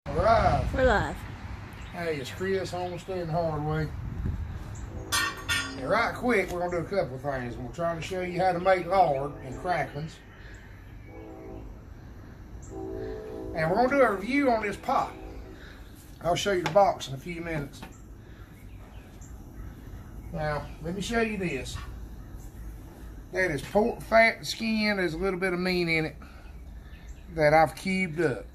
We're live. We're live. Hey, it's Chris, Homestead and Hardway. And right quick, we're going to do a couple of things. We're trying to show you how to make lard and cracklings. And we're going to do a review on this pot. I'll show you the box in a few minutes. Now, let me show you this. That is pork fat and skin. There's a little bit of meat in it that I've cubed up.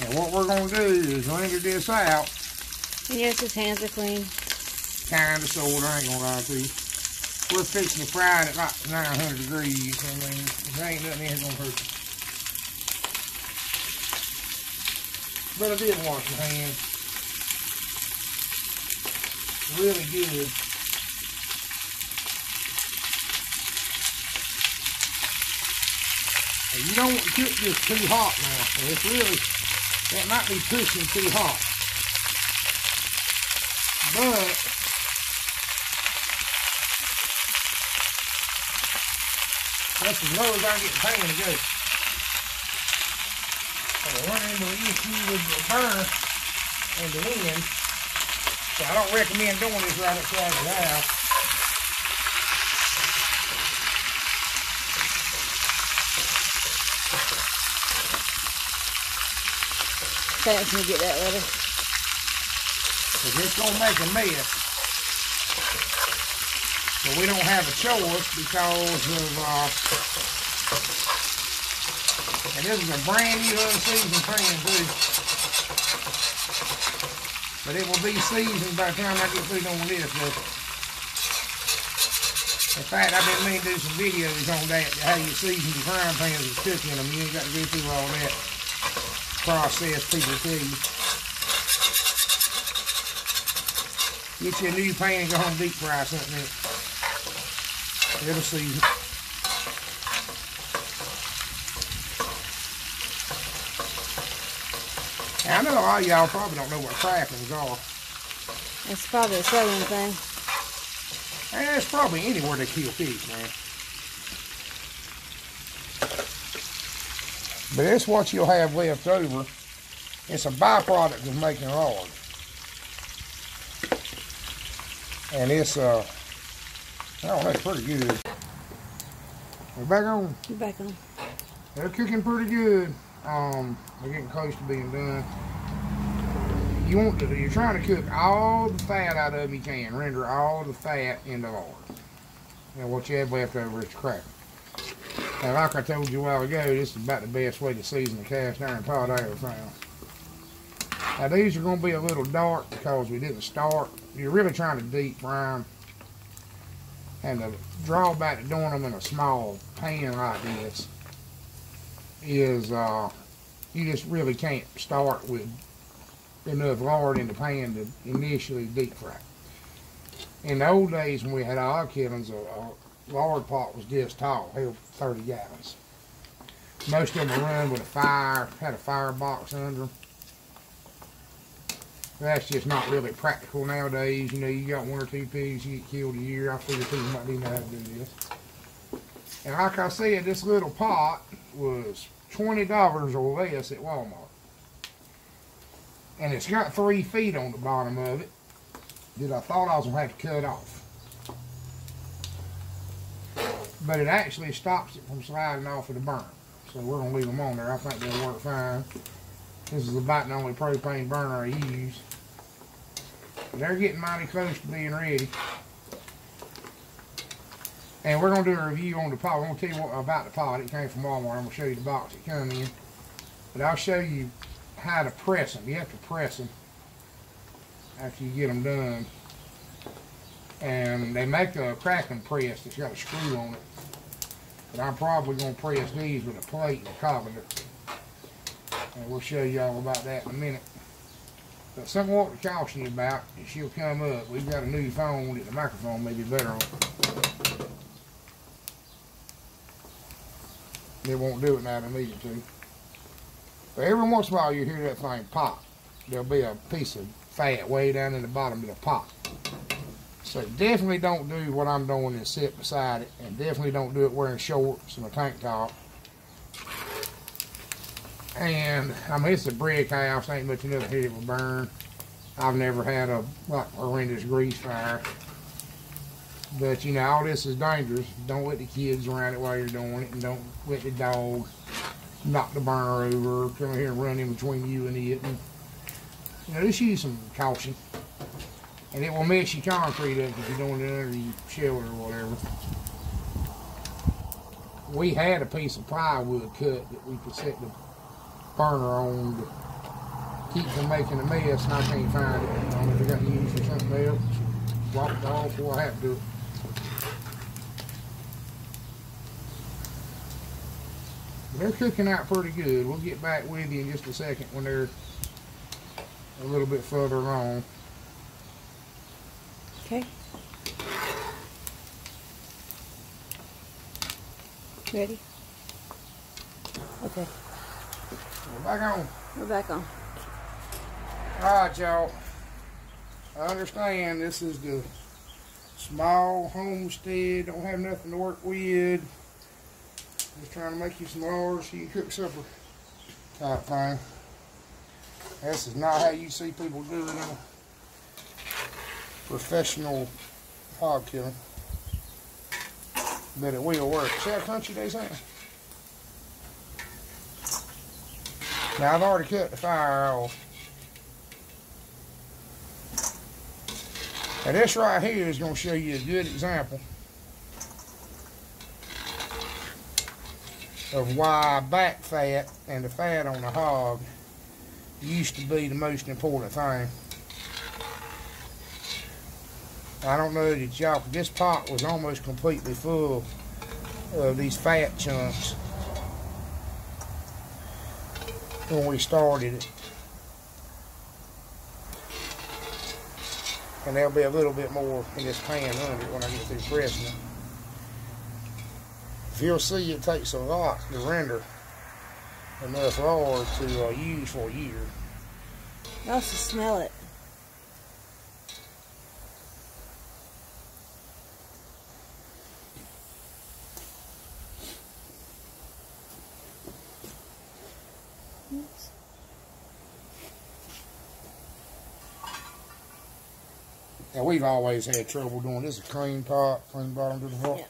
And what we're going to do is render this out. And yes, his hands are clean. Kind of, sort of, I ain't going to lie to you. We're fixing to fry it at like 900 degrees. I mean, there ain't nothing in here going to hurt you. But I did wash my hands. Really good. And you don't want to cook this too hot now. So it's really, that might be pushing too hot. But that's as low as I get the pan to go. So I run into an issue with the burner and the wind. So I don't recommend doing this right outside the house. Thanks, me get that ready. Because it's going to make a mess. So we don't have a choice because of, and this is a brand new unseasoned pan too. But it will be seasoned by the time I get through on this. But in fact, I've been meaning to do some videos on that, how you season your frying pans and cooking them. You ain't got to go through all that process people tell you. Get you a new pan and go home and deep fry something in it. It'll season. Now, I know a lot of y'all probably don't know what cracklings are. It's probably a southern thing. And it's probably anywhere they kill pigs, man. But that's what you'll have left over. It's a byproduct of making lard. And it's, I don't know, it's pretty good. We're back on. You're back on. They're cooking pretty good. They're getting close to being done. You're trying to cook all the fat out of them you can. Render all the fat into lard. And what you have left over is crackling. Now, like I told you a while ago, this is about the best way to season a cast iron pot I ever found. Now, these are going to be a little dark because we didn't start. You're really trying to deep fry them. And the drawback to doing them in a small pan like this is you just really can't start with enough lard in the pan to initially deep fry. In the old days when we had our killings, a lard pot was this tall, held 30 gallons. Most of them were run with a fire, had a fire box under them. That's just not really practical nowadays. You know, you got 1 or 2 pigs, you get killed a year. I figure people might need to know how to do this. And like I said, this little pot was $20 or less at Walmart. And it's got 3 feet on the bottom of it that I thought I was going to have to cut off. But it actually stops it from sliding off of the burner. So we're going to leave them on there. I think they'll work fine. This is about the only propane burner I use. But they're getting mighty close to being ready. And we're going to do a review on the pot. I'm going to tell you what about the pot. It came from Walmart. I'm going to show you the box it comes in. But I'll show you how to press them. You have to press them after you get them done. And they make a crackling press that's got a screw on it. But I'm probably going to press these with a plate and a colander. And we'll show you all about that in a minute. But something I want to caution you about, is she'll come up. We've got a new phone that the microphone may be better on. It won't do it now I need it to. But every once in a while you hear that thing pop. There'll be a piece of fat way down in the bottom of the pot. So definitely don't do what I'm doing and sit beside it. And definitely don't do it wearing shorts and a tank top. And I mean, it's a brick house, ain't much another head of a burn. I've never had a horrendous grease fire. But you know, all this is dangerous. Don't let the kids around it while you're doing it, and don't let the dog knock the burner over or come here and run in between you and it. And, you know, just use some caution. And it will mess your concrete up if you're doing it under your shelter or whatever. We had a piece of plywood cut that we could set the burner on to keep from making a mess, and I can't find it. I don't know if I got to use it for something else. Walk it off before I have to do it. They're cooking out pretty good. We'll get back with you in just a second when they're a little bit further along. Okay. Ready? Okay. We're back on. We're back on. Alright, y'all. I understand this is the small homestead. Don't have nothing to work with. Just trying to make you some lard so you can cook supper type thing. This is not how you see people do it in a professional hog killing. But it will work. See how crunchy they sound? Now I've already cut the fire off. Now this right here is going to show you a good example of why back fat and the fat on the hog used to be the most important thing. I don't know that y'all, this pot was almost completely full of these fat chunks when we started it. And there'll be a little bit more in this pan under it when I get through pressing it. You'll see it takes a lot to render enough lard to use for a year. I also smell it. Oops. And we've always had trouble doing this. A clean pot, clean bottom to the pot. Yeah.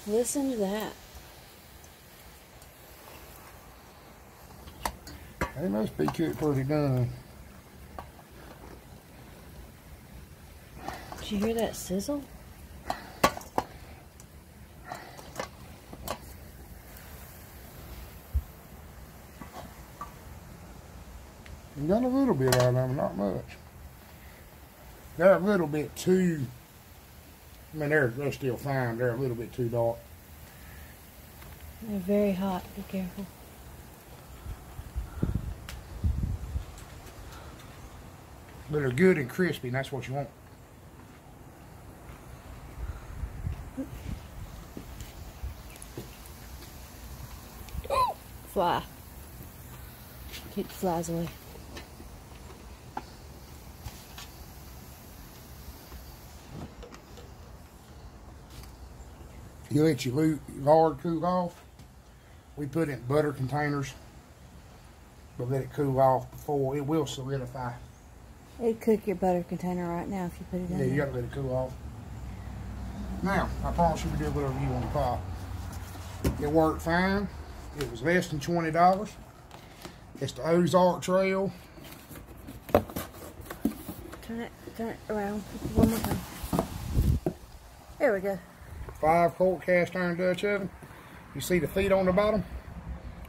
Listen to that. They must be cooked pretty done. Did you hear that sizzle? You got a little bit out of them, not much. They're a little bit too, I mean, they're still fine. They're a little bit too dark. They're very hot. Be careful. But they're good and crispy, and that's what you want. Fly. Keep the flies away. You let your lard cool off. We put it in butter containers, but let it cool off before it will solidify. It'd cook your butter container right now if you put it in Yeah, you there. gotta let it cool off. Now, I promise you we did whatever you want to pot. It worked fine. It was less than $20. It's the Ozark Trail. Turn it around one more time. There we go. 5-quart cast iron Dutch oven. You see the feet on the bottom?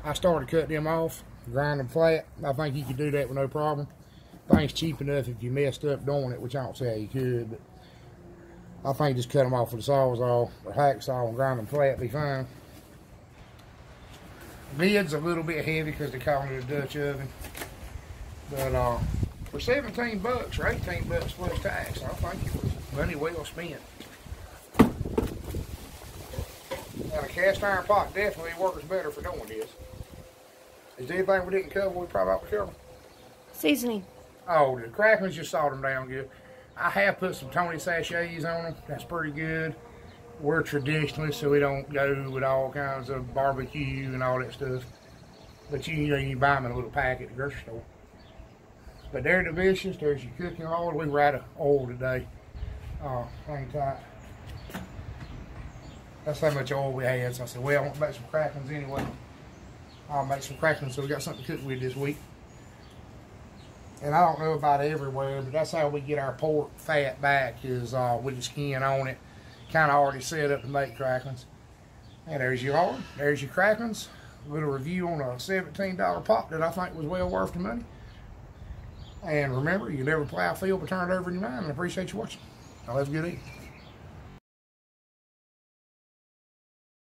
I started cutting them off, grind them flat. I think you could do that with no problem. Thing's cheap enough if you messed up doing it, which I don't say how you could, but I think just cut them off with a sawzall or hacksaw and grind them flat, be fine. Lid's a little bit heavy because they call it a Dutch oven, but for 17 bucks or 18 bucks plus tax, I think it was money well spent. And a cast iron pot definitely works better for doing this. Is there anything we didn't cover we probably ought to cover? Seasoning. Oh, the Cracklings just salt them down good. I have put some Tony sachets on them. That's pretty good. We're traditionalists, so we don't go with all kinds of barbecue and all that stuff. But you can buy them in a little packet at the grocery store. But they're delicious. There's your cooking oil. We were out of oil today. Hang tight. That's how much oil we had. So I said, well, I want to make some cracklings anyway. I'll make some cracklings so we got something to cook with this week. And I don't know about everywhere, but that's how we get our pork fat back, is with the skin on it. Kind of already set up to make cracklings. And there's your lard. There's your cracklings. A little review on a $17 pot that I think was well worth the money. And remember, you never plow a field but turn it over in your mind. And I appreciate you watching. Y'all have a good evening.